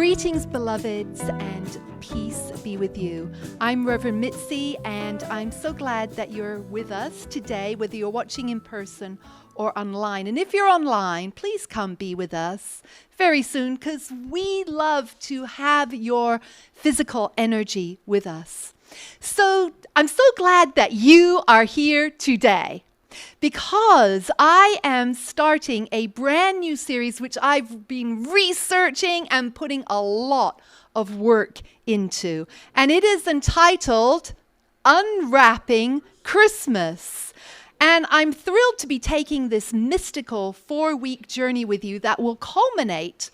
Greetings, beloveds, and peace be with you. I'm Reverend Mitzi, and I'm so glad that you're with us today, whether you're watching in person or online. And if you're online, please come be with us very soon, because we love to have your physical energy with us. So I'm so glad that you are here today, because I am starting a brand new series which I've been researching and putting a lot of work into. And it is entitled Unwrapping Christmas. And I'm thrilled to be taking this mystical 4-week journey with you that will culminate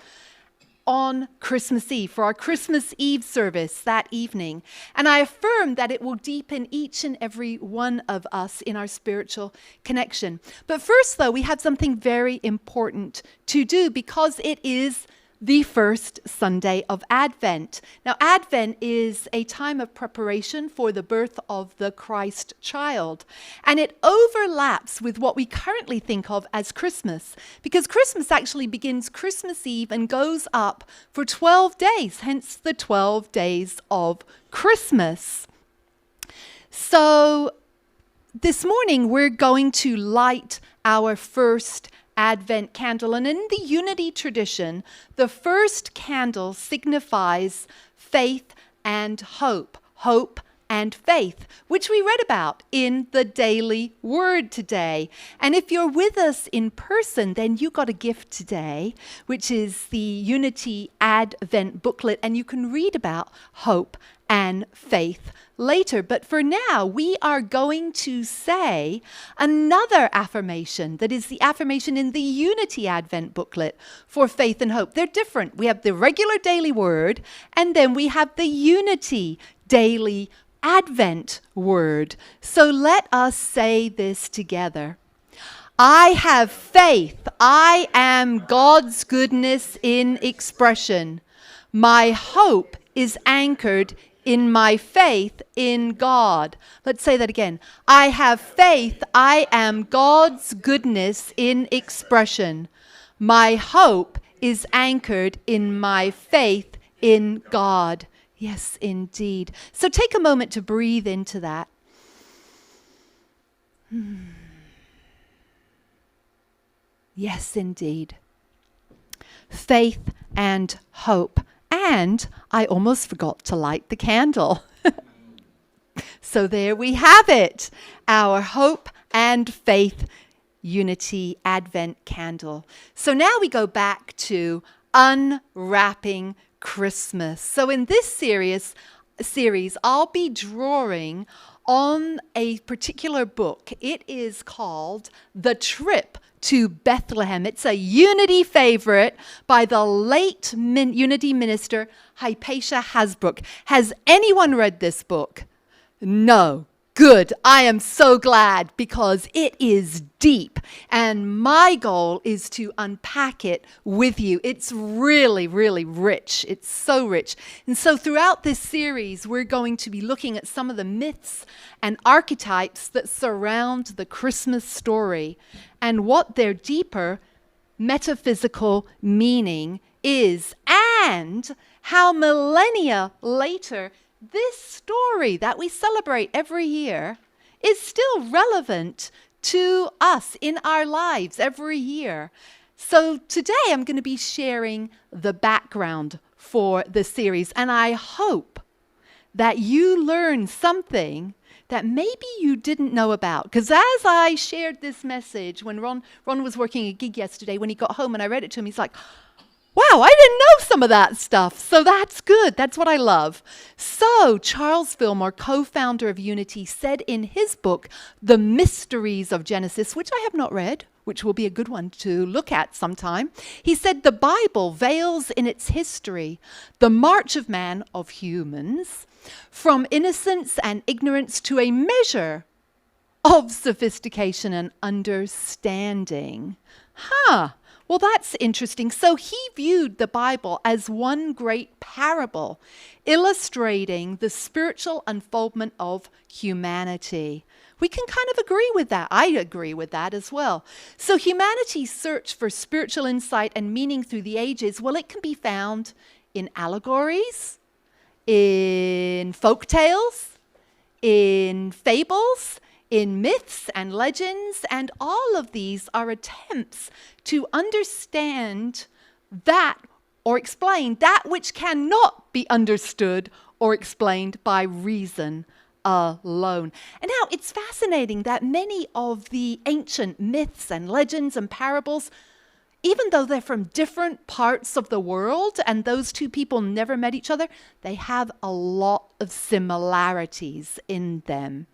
on Christmas Eve, for our Christmas Eve service that evening. And I affirm that it will deepen each and every one of us in our spiritual connection. But first, though, we have something very important to do, because it is the first Sunday of Advent. Now, Advent is a time of preparation for the birth of the Christ child. And it overlaps with what we currently think of as Christmas, because Christmas actually begins Christmas Eve and goes up for 12 days, hence the 12 days of Christmas. So this morning, we're going to light our first Advent candle. And in the Unity tradition, the first candle signifies faith and hope, hope and faith, which we read about in the daily word today. And if you're with us in person, then you got a gift today, which is the Unity Advent booklet, and you can read about hope and faith later. But for now, we are going to say another affirmation that is the affirmation in the Unity Advent booklet for faith and hope. They're different. We have the regular daily word, and then we have the Unity daily Advent word. So let us say this together. I have faith. I am God's goodness in expression. My hope is anchored in my faith in God. Let's say that again. I have faith. I am God's goodness in expression. My hope is anchored in my faith in God. Yes, indeed. So take a moment to breathe into that. Yes, indeed. Faith and hope. And I almost forgot to light the candle. So there we have it. Our hope and faith Unity Advent candle. So now we go back to unwrapping Christmas. So in this series, I'll be drawing on a particular book. It is called The Trip to Bethlehem. It's a Unity favorite by the late Unity minister Hypatia Hasbrook. Has anyone read this book? No. Good. I am so glad, because it is deep, and my goal is to unpack it with you. It's really, really rich. It's so rich. And so throughout this series, we're going to be looking at some of the myths and archetypes that surround the Christmas story and what their deeper metaphysical meaning is, and how millennia later this story that we celebrate every year is still relevant to us in our lives every year. So today I'm going to be sharing the background for the series, and I hope that you learn something that maybe you didn't know about. Because as I shared this message, when Ron was working a gig yesterday, when he got home and I read it to him, he's like, wow, I didn't know some of that stuff. So that's good. That's what I love. So Charles Fillmore, co-founder of Unity, said in his book, The Mysteries of Genesis, which I have not read, which will be a good one to look at sometime. He said the Bible veils in its history the march of man, of humans, from innocence and ignorance to a measure of sophistication and understanding. Well, that's interesting. So he viewed the Bible as one great parable, illustrating the spiritual unfoldment of humanity. We can kind of agree with that. I agree with that as well. So humanity's search for spiritual insight and meaning through the ages, well, it can be found in allegories, in folk tales, in fables, in myths and legends, and all of these are attempts to understand that or explain that which cannot be understood or explained by reason alone. And now it's fascinating that many of the ancient myths and legends and parables, even though they're from different parts of the world and those two people never met each other, they have a lot of similarities in them.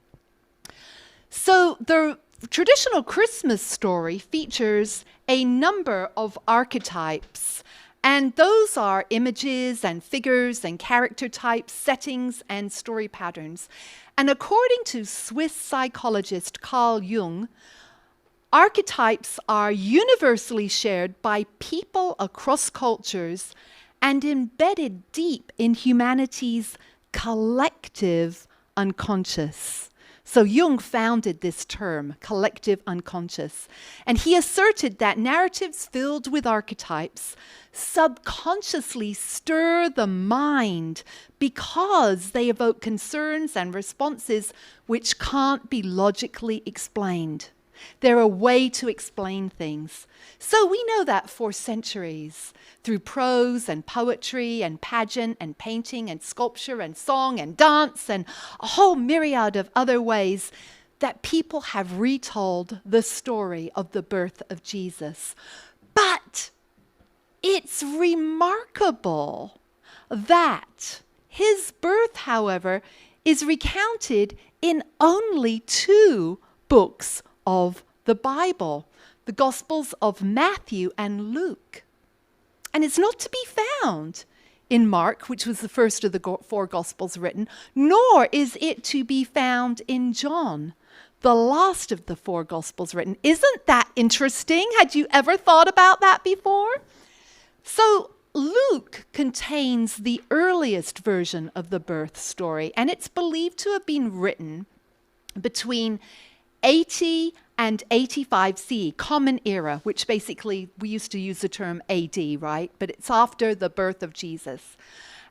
So the traditional Christmas story features a number of archetypes, and those are images and figures and character types, settings and story patterns. And according to Swiss psychologist Carl Jung, archetypes are universally shared by people across cultures and embedded deep in humanity's collective unconscious. So Jung founded this term, collective unconscious, and he asserted that narratives filled with archetypes subconsciously stir the mind because they evoke concerns and responses which can't be logically explained. They're a way to explain things. So we know that for centuries, through prose and poetry and pageant and painting and sculpture and song and dance and a whole myriad of other ways, that people have retold the story of the birth of Jesus. But it's remarkable that his birth, however, is recounted in only 2 books of the Bible, the Gospels of Matthew and Luke. And it's not to be found in Mark, which was the first of the 4 Gospels written, nor is it to be found in John, the last of the 4 Gospels written. Isn't that interesting? Had you ever thought about that before? So Luke contains the earliest version of the birth story, and it's believed to have been written between 80 and 85 CE, Common Era, which basically we used to use the term AD, right? But it's after the birth of Jesus.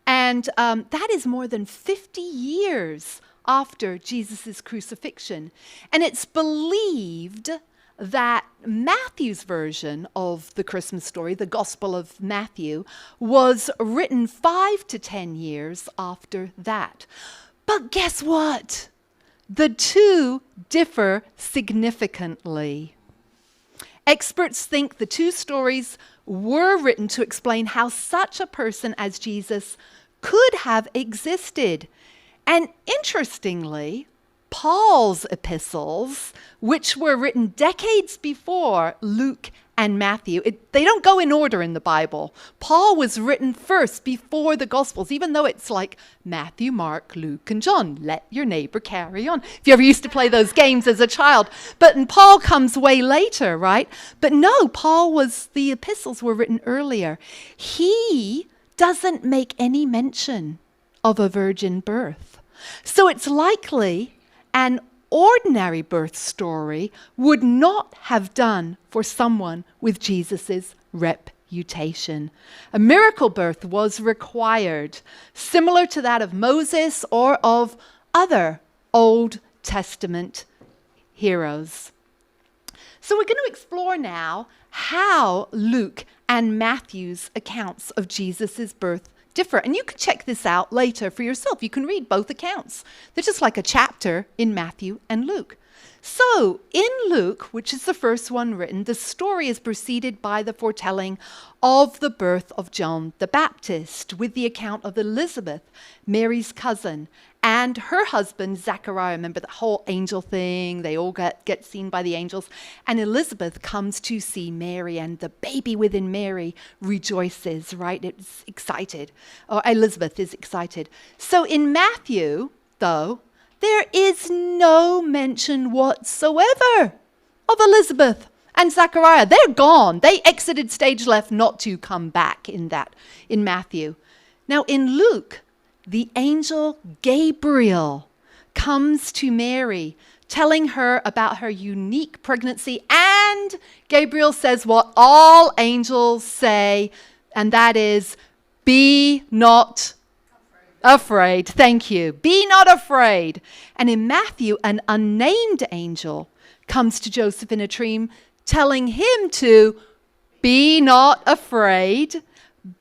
And that is more than 50 years after Jesus' crucifixion. And it's believed that Matthew's version of the Christmas story, the Gospel of Matthew, was written 5 to 10 years after that. But guess what? The 2 differ significantly. Experts think the 2 stories were written to explain how such a person as Jesus could have existed. And interestingly, Paul's epistles, which were written decades before Luke and Matthew, they don't go in order in the Bible. Paul was written first before the Gospels, even though it's like Matthew, Mark, Luke, and John. Let your neighbor carry on. If you ever used to play those games as a child. And Paul comes way later, right? But no, the epistles were written earlier. He doesn't make any mention of a virgin birth. So it's likely an ordinary birth story would not have done for someone with Jesus' reputation. A miracle birth was required, similar to that of Moses or of other Old Testament heroes. So we're going to explore now how Luke and Matthew's accounts of Jesus' birth differ. And you can check this out later for yourself. You can read both accounts. They're just like a chapter in Matthew and Luke. So in Luke, which is the first one written, the story is preceded by the foretelling of the birth of John the Baptist, with the account of Elizabeth, Mary's cousin, and her husband, Zachariah. Remember the whole angel thing? They all get seen by the angels. And Elizabeth comes to see Mary, and the baby within Mary rejoices, right? It's excited. Or Elizabeth is excited. So in Matthew, though, there is no mention whatsoever of Elizabeth and Zachariah. They're gone. They exited stage left, not to come back in Matthew. Now in Luke, the angel Gabriel comes to Mary, telling her about her unique pregnancy. And Gabriel says what all angels say, and that is, Be not afraid. Thank you. Be not afraid. And in Matthew, an unnamed angel comes to Joseph in a dream, telling him to be not afraid,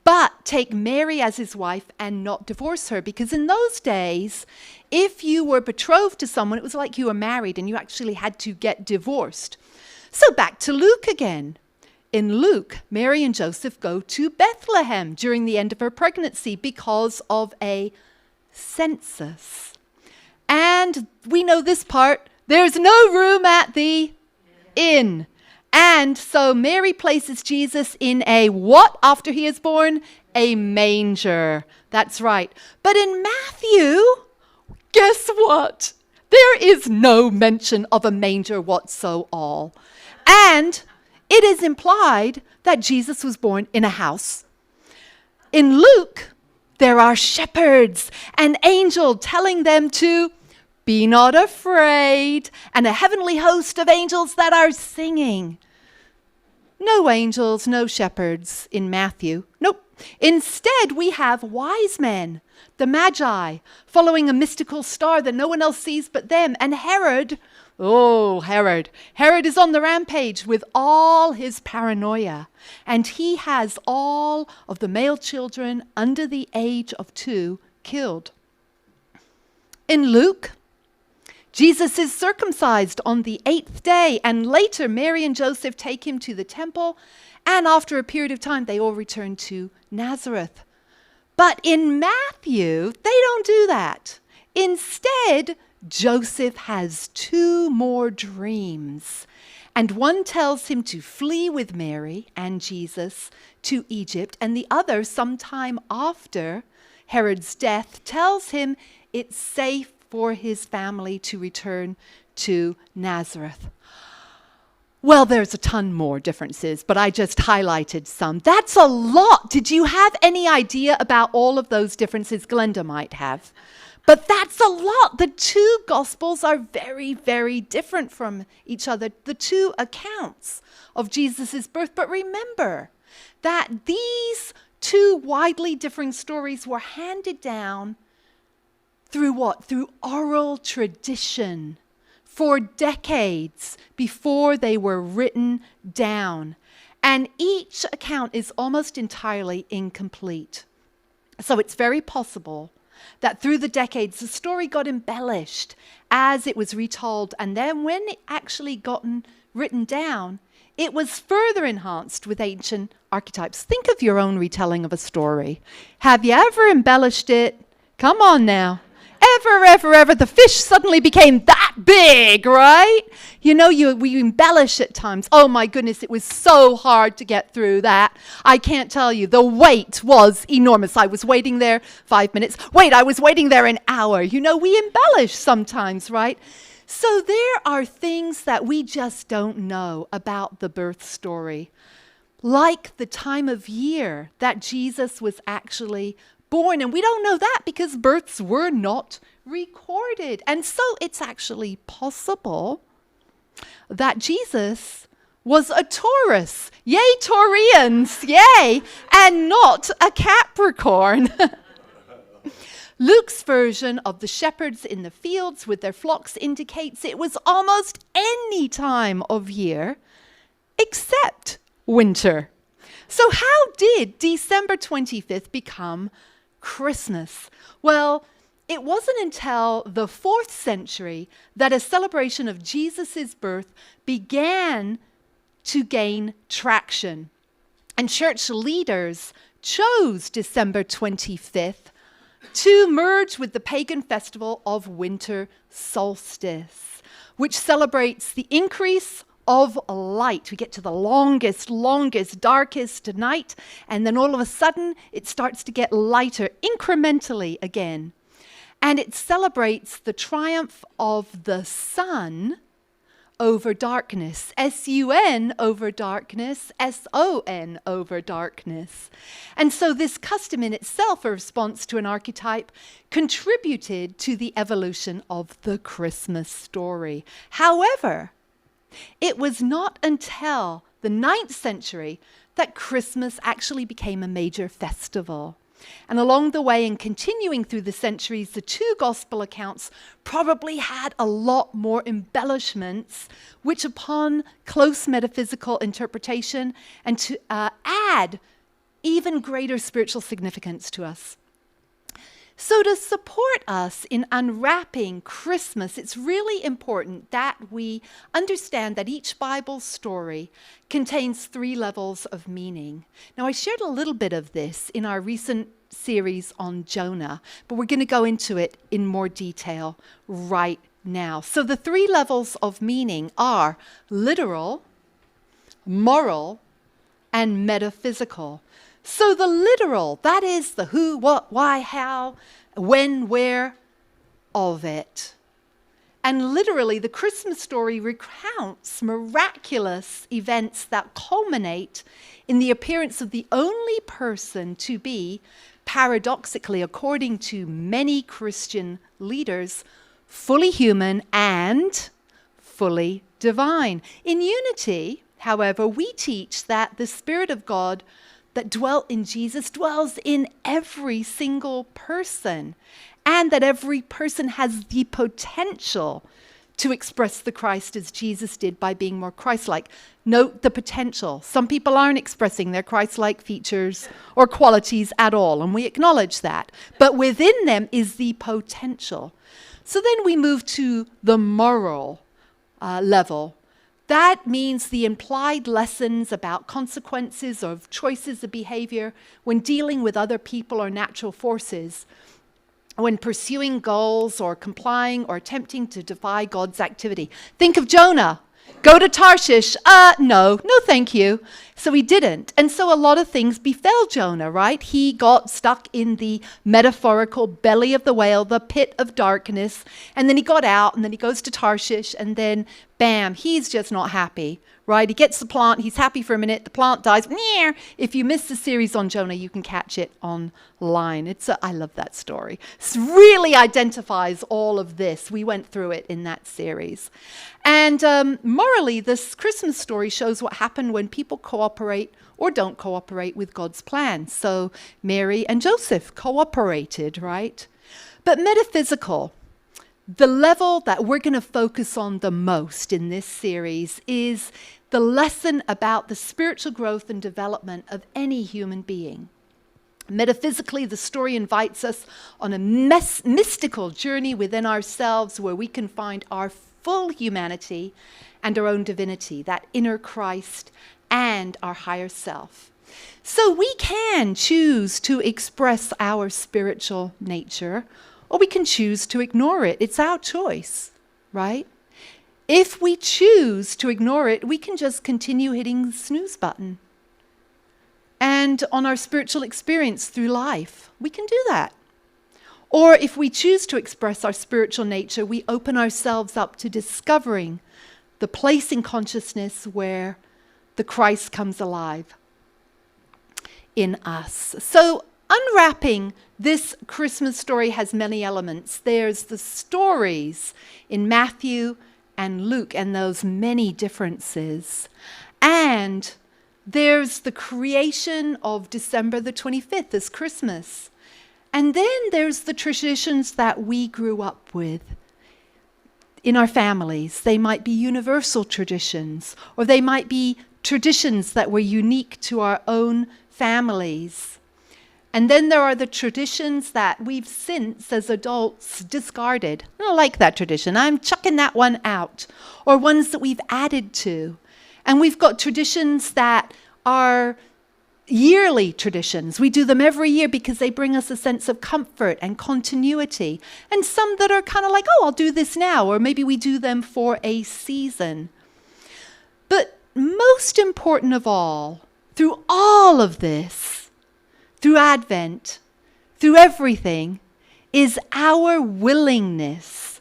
but take Mary as his wife and not divorce her. Because in those days, if you were betrothed to someone, it was like you were married and you actually had to get divorced. So back to Luke again. In Luke, Mary and Joseph go to Bethlehem during the end of her pregnancy because of a census. And we know this part, there's no room at the inn. And so Mary places Jesus in a what after he is born? A manger. That's right. But in Matthew, guess what? There is no mention of a manger whatsoever. And it is implied that Jesus was born in a house. In Luke, there are shepherds, an angel telling them to be not afraid, and a heavenly host of angels that are singing. No angels, no shepherds in Matthew. Nope. Instead, we have wise men, the Magi, following a mystical star that no one else sees but them. And Herod, Herod is on the rampage with all his paranoia. And he has all of the male children under the age of 2 killed. In Luke, Jesus is circumcised on the 8th day, and later Mary and Joseph take him to the temple, and after a period of time, they all return to Nazareth. But in Matthew, they don't do that. Instead, Joseph has 2 more dreams, and one tells him to flee with Mary and Jesus to Egypt, and the other, sometime after Herod's death, tells him it's safe for his family to return to Nazareth. Well, there's a ton more differences, but I just highlighted some. That's a lot. Did you have any idea about all of those differences? Glenda might have. But that's a lot. The 2 Gospels are very, very different from each other, the 2 accounts of Jesus' birth. But remember that these 2 widely differing stories were handed down through what? Through oral tradition for decades before they were written down. And each account is almost entirely incomplete. So it's very possible that through the decades, the story got embellished as it was retold. And then when it actually gotten written down, it was further enhanced with ancient archetypes. Think of your own retelling of a story. Have you ever embellished it? Come on now. Ever, the fish suddenly became that big, right? You know, we embellish at times. Oh my goodness, it was so hard to get through that. I can't tell you, the wait was enormous. I was waiting there 5 minutes. Wait, I was waiting there an hour. You know, we embellish sometimes, right? So there are things that we just don't know about the birth story. Like the time of year that Jesus was actually born, and we don't know that because births were not recorded. And so it's actually possible that Jesus was a Taurus. Yay, Taurians, yay, and not a Capricorn. Luke's version of the shepherds in the fields with their flocks indicates it was almost any time of year except winter. So how did December 25th become Christmas? Well, it wasn't until the 4th century that a celebration of Jesus' birth began to gain traction. And church leaders chose December 25th to merge with the pagan festival of winter solstice, which celebrates the increase of light. We get to the longest, darkest night, and then all of a sudden it starts to get lighter incrementally again. And it celebrates the triumph of the sun over darkness, S-U-N over darkness, S-O-N over darkness. And so this custom in itself, a response to an archetype, contributed to the evolution of the Christmas story. However, it was not until the 9th century that Christmas actually became a major festival. And along the way and continuing through the centuries, the two gospel accounts probably had a lot more embellishments, which upon close metaphysical interpretation and to add even greater spiritual significance to us. So to support us in unwrapping Christmas, it's really important that we understand that each Bible story contains 3 levels of meaning. Now, I shared a little bit of this in our recent series on Jonah, but we're going to go into it in more detail right now. So the 3 levels of meaning are literal, moral, and metaphysical. So the literal, that is the who, what, why, how, when, where of it. And literally, the Christmas story recounts miraculous events that culminate in the appearance of the only person to be, paradoxically, according to many Christian leaders, fully human and fully divine. In unity, however, we teach that the Spirit of God that dwelt in Jesus dwells in every single person, and that every person has the potential to express the Christ as Jesus did by being more Christ-like. Note the potential. Some people aren't expressing their Christ-like features or qualities at all, and we acknowledge that. But within them is the potential. So then we move to the moral level. That means the implied lessons about consequences of choices of behavior when dealing with other people or natural forces, when pursuing goals or complying or attempting to defy God's activity. Think of Jonah. Go to Tarshish. No, thank you. So he didn't. And so a lot of things befell Jonah, right? He got stuck in the metaphorical belly of the whale, the pit of darkness. And then he got out, and then he goes to Tarshish, and then bam, he's just not happy, right? He gets the plant. He's happy for a minute. The plant dies. If you missed the series on Jonah, you can catch it online. I love that story. It really identifies all of this. We went through it in that series. And morally, this Christmas story shows what happened when people cooperate or don't cooperate with God's plan. So Mary and Joseph cooperated, right? But metaphysical, the level that we're going to focus on the most in this series is the lesson about the spiritual growth and development of any human being. Metaphysically, the story invites us on a mystical journey within ourselves where we can find our full humanity and our own divinity, that inner Christ and our higher self. So we can choose to express our spiritual nature, or we can choose to ignore it. It's our choice, right? If we choose to ignore it, we can just continue hitting the snooze button. And on our spiritual experience through life, we can do that. Or if we choose to express our spiritual nature, we open ourselves up to discovering the place in consciousness where the Christ comes alive in us. So unwrapping this Christmas story has many elements. There's the stories in Matthew and Luke and those many differences. And there's the creation of December the 25th as Christmas. And then there's the traditions that we grew up with in our families. They might be universal traditions, or they might be traditions that were unique to our own families. And then there are the traditions that we've since, as adults, discarded. I don't like that tradition. I'm chucking that one out. Or ones that we've added to. And we've got traditions that are yearly traditions. We do them every year because they bring us a sense of comfort and continuity. And some that are kind of like, oh, I'll do this now. Or maybe we do them for a season. But most important of all, through all of this, through Advent, through everything, is our willingness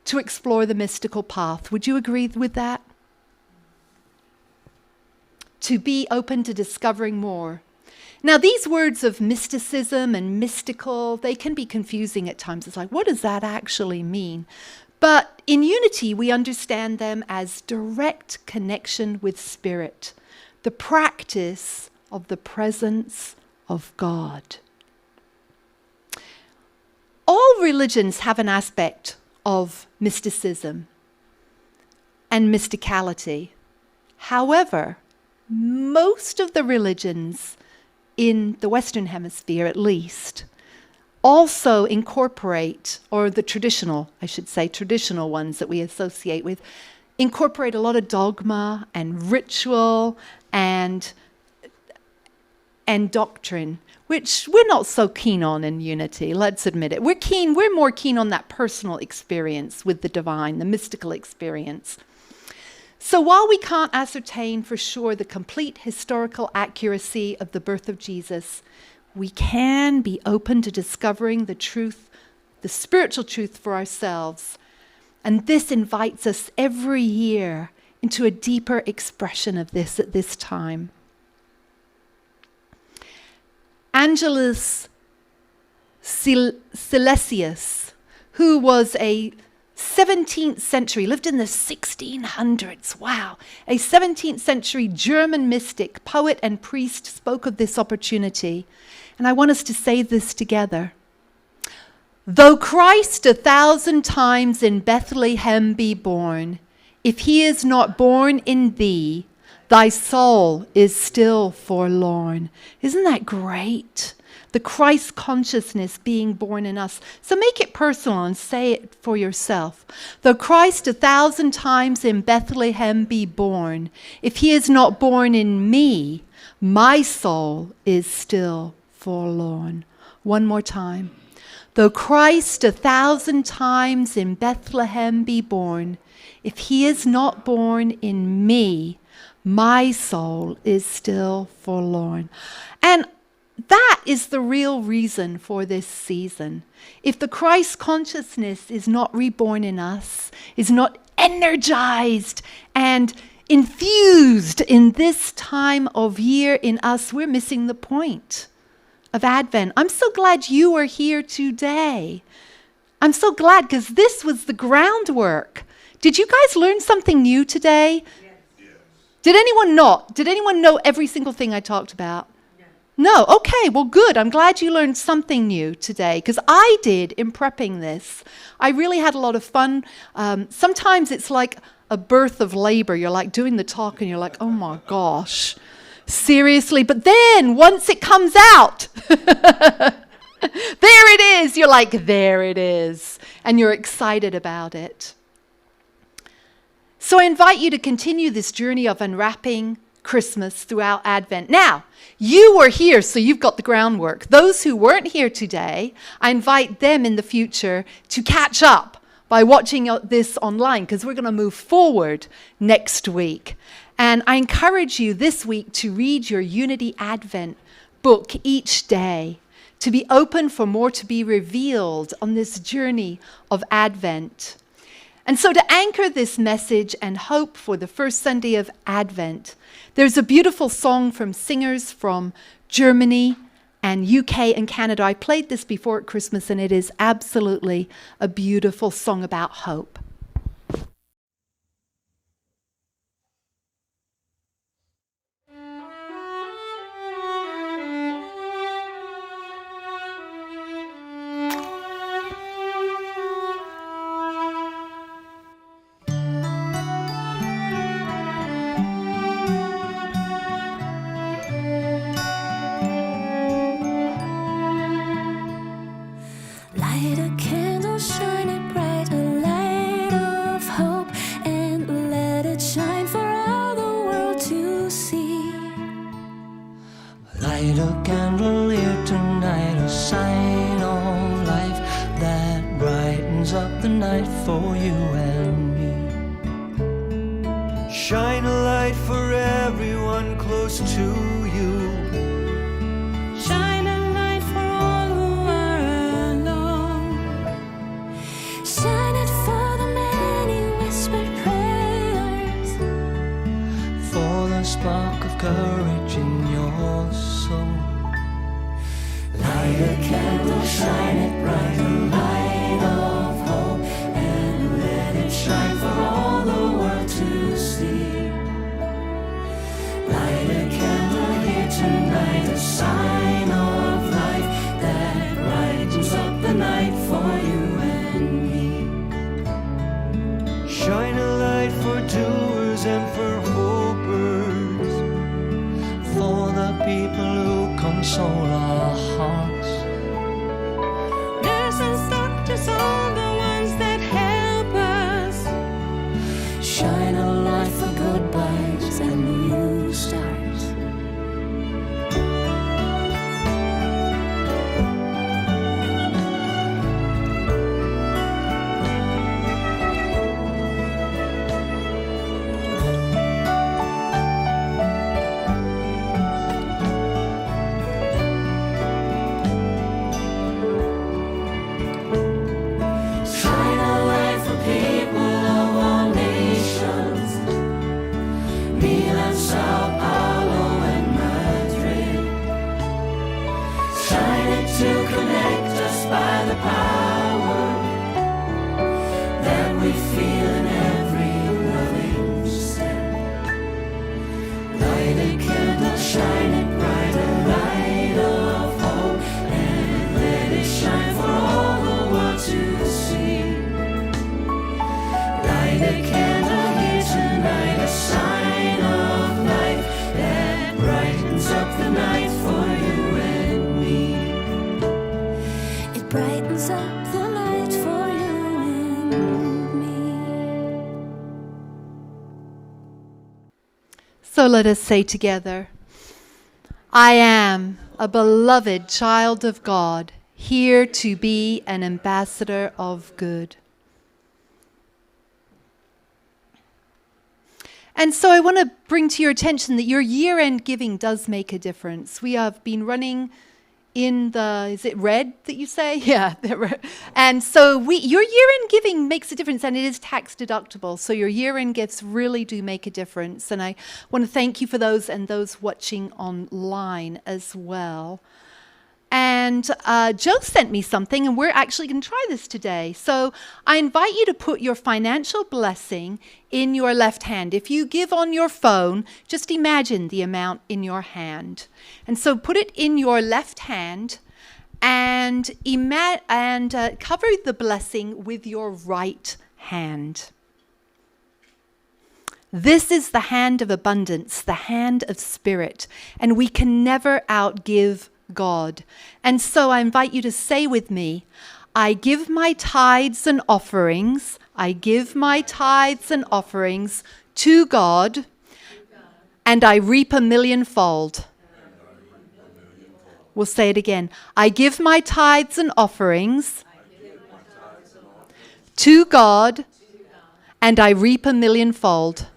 to explore the mystical path. Would you agree with that? To be open to discovering more. Now, these words of mysticism and mystical, they can be confusing at times. It's like, what does that actually mean? But in unity, we understand them as direct connection with Spirit, the practice of the presence of God. all religions have an aspect of mysticism and mysticality. However, most of the religions in the Western Hemisphere, at least, also incorporate, or the traditional ones that we associate with, incorporate a lot of dogma and ritual and doctrine, which we're not so keen on in Unity, let's admit it. We're more keen on that personal experience with the divine, the mystical experience. So while we can't ascertain for sure the complete historical accuracy of the birth of Jesus, we can be open to discovering the truth, the spiritual truth for ourselves. And this invites us every year into a deeper expression of this at this time. Angelus Silesius, who was a 17th century, lived in the 1600s, wow. A 17th century German mystic, poet and priest spoke of this opportunity. And I want us to say this together. Though Christ 1,000 times in Bethlehem be born, if he is not born in thee, thy soul is still forlorn. Isn't that great? The Christ consciousness being born in us. So make it personal and say it for yourself. Though Christ 1,000 times in Bethlehem be born, if he is not born in me, my soul is still forlorn. One more time. Though Christ 1,000 times in Bethlehem be born, if he is not born in me, my soul is still forlorn. And that is the real reason for this season. If the Christ consciousness is not reborn in us, is not energized and infused in this time of year in us, we're missing the point of Advent. I'm so glad you are here today. I'm so glad because this was the groundwork. Did you guys learn something new today? Yes. Did anyone not? Did anyone know every single thing I talked about? No. Okay, well, good. I'm glad you learned something new today because I did in prepping this. I really had a lot of fun. Sometimes it's like a birth of labor. You're like doing the talk and you're like, oh my gosh, seriously? But then once it comes out, there it is. You're like, there it is. And you're excited about it. So I invite you to continue this journey of unwrapping Christmas throughout Advent. Now, you were here, so you've got the groundwork. Those who weren't here today, I invite them in the future to catch up by watching this online because we're going to move forward next week. And I encourage you this week to read your Unity Advent book each day, to be open for more to be revealed on this journey of Advent. And so to anchor this message and hope for the first Sunday of Advent, there's a beautiful song from singers from Germany and UK and Canada. I played this before at Christmas, and it is absolutely a beautiful song about hope. Light a candle, shine it bright, a light of hope, and let it shine for all the world to see. Light a candle here tonight, a sign of life that brightens up the night for you and me. Shine a light for everyone close to you. Shine a light for all who are alone. Shine it for the many whispered prayers, For the spark of courage in your soul. light a candle, shine it bright, a light of hope, and let it shine for all the world to see. Light a candle here tonight, a sign of life that brightens up the night for dreamers and for hopers, for the people who console our hearts. Nurses, doctors, all the ones that help us. Shine a light for goodbyes and new starts. Brightens up the night for you and me. So let us say together, I am a beloved child of God, here to be an ambassador of good. And so I want to bring to your attention that your year-end giving does make a difference. We have been running in the, is it red that you say? Yeah. And so your year-end giving makes a difference, and it is tax deductible. So your year-end gifts really do make a difference. And I want to thank you for those and those watching online as well. And Joe sent me something, and we're actually going to try this today. So I invite you to put your financial blessing in your left hand. If you give on your phone, just imagine the amount in your hand. And so put it in your left hand and cover the blessing with your right hand. This is the hand of abundance, the hand of spirit, and we can never outgive God. And so I invite you to say with me, I give my tithes and offerings, I give my tithes and offerings to God, and I reap a millionfold. We'll say it again. I give my tithes and offerings to God, and I reap a millionfold.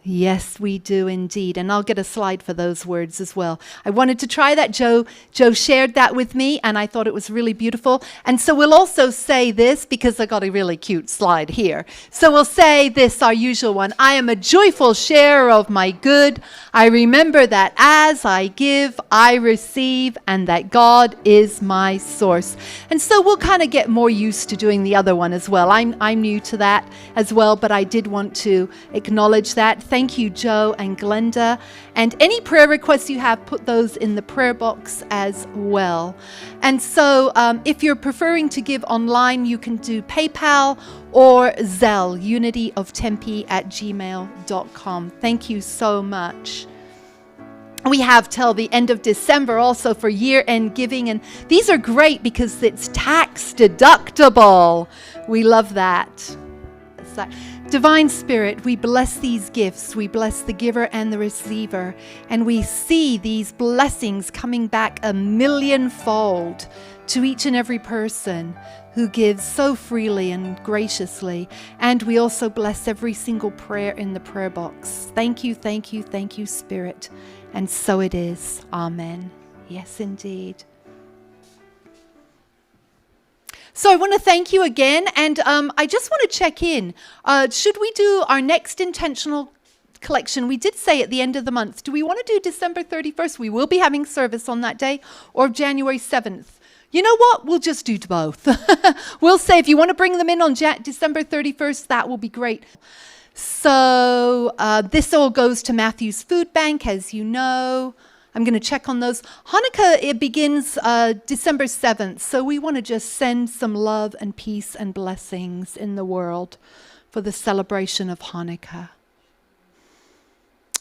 Yes, we do indeed. And I'll get a slide for those words as well. I wanted to try that. Joe shared that with me, and I thought it was really beautiful. And so we'll also say this, because I got a really cute slide here. So we'll say this, our usual one. I am a joyful sharer of my good. I remember that as I give, I receive, and that God is my source. And so we'll kind of get more used to doing the other one as well. I'm new to that as well, but I did want to acknowledge that. Thank you, Joe and Glenda. And any prayer requests you have, put those in the prayer box as well. And so if you're preferring to give online, you can do PayPal or Zelle, unityoftempe@gmail.com. Thank you so much. We have till the end of December also for year-end giving, and these are great because it's tax deductible. We love that. Divine Spirit, we bless these gifts. We bless the giver and the receiver, and we see these blessings coming back a millionfold to each and every person who gives so freely and graciously. And we also bless every single prayer in the prayer box. Thank you, thank you, thank you, Spirit. And so it is. Amen. Yes, indeed. So I want to thank you again, and I just want to check in. Should we do our next intentional collection? We did say at the end of the month. Do we want to do December 31st? We will be having service on that day, or January 7th. You know what? We'll just do both. We'll say if you want to bring them in on December 31st, that will be great. So this all goes to Matthew's Food Bank, as you know. I'm going to check on those. Hanukkah, it begins December 7th, so we want to just send some love and peace and blessings in the world for the celebration of Hanukkah.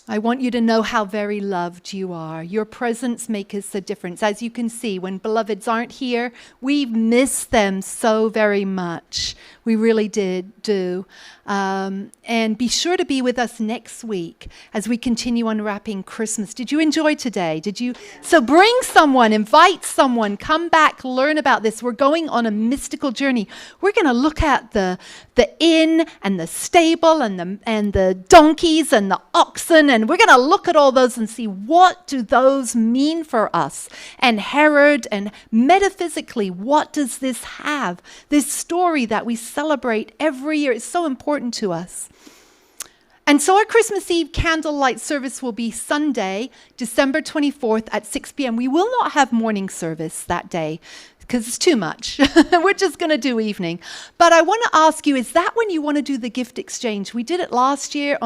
I want you to know how very loved you are. Your presence makes a difference. As you can see, when beloveds aren't here, we miss them so very much. We really do. And be sure to be with us next week as we continue unwrapping Christmas. Did you enjoy today? So bring someone, invite someone, come back, learn about this. We're going on a mystical journey. We're going to look at the inn and the stable and the donkeys and the oxen, and we're going to look at all those and see what do those mean for us. And Herod, and metaphysically, what does this have? This story that we celebrate every year is so important to us. And so our Christmas Eve candlelight service will be Sunday, December 24th at 6 p.m. We will not have morning service that day because it's too much. We're just going to do evening. But I want to ask you, is that when you want to do the gift exchange? We did it last year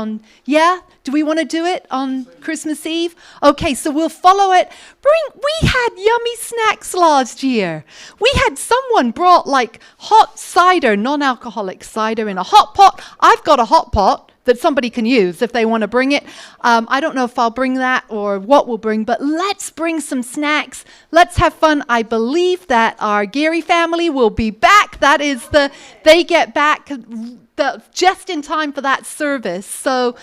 do we want to do it on Christmas Eve? Okay, so we'll follow it. We had yummy snacks last year. We had someone brought like hot cider, non-alcoholic cider in a hot pot. I've got a hot pot that somebody can use if they want to bring it. I don't know if I'll bring that or what we'll bring, but let's bring some snacks. Let's have fun. I believe that our Gary family will be back. They get back just in time for that service. So,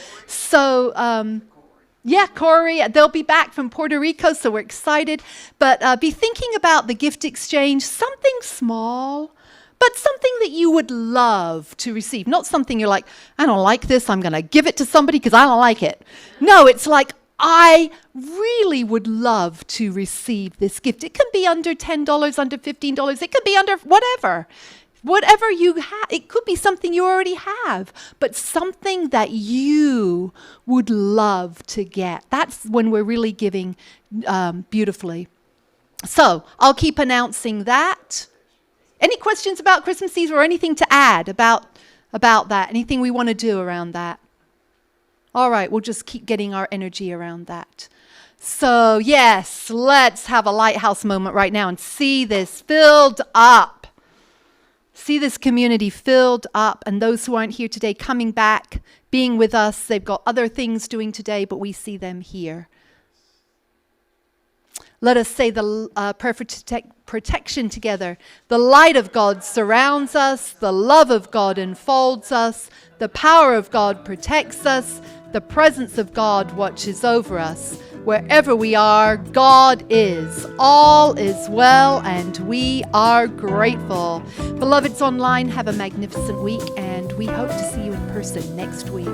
Corey, they'll be back from Puerto Rico, so we're excited. But be thinking about the gift exchange, something small, but something that you would love to receive. Not something you're like, I don't like this, I'm going to give it to somebody because I don't like it. No, it's like, I really would love to receive this gift. It can be under $10, under $15. It could be under whatever. Whatever you have. It could be something you already have, but something that you would love to get. That's when we're really giving beautifully. So I'll keep announcing that. Any questions about Christmas Eve or anything to add about that? Anything we want to do around that? All right, we'll just keep getting our energy around that. So yes, let's have a lighthouse moment right now and see this filled up. See this community filled up, and those who aren't here today coming back, being with us. They've got other things doing today, but we see them here. Let us say the prayer for protection together. The light of God surrounds us. The love of God enfolds us. The power of God protects us. The presence of God watches over us. Wherever we are, God is. All is well, and we are grateful. Beloveds online, have a magnificent week, and we hope to see you in person next week.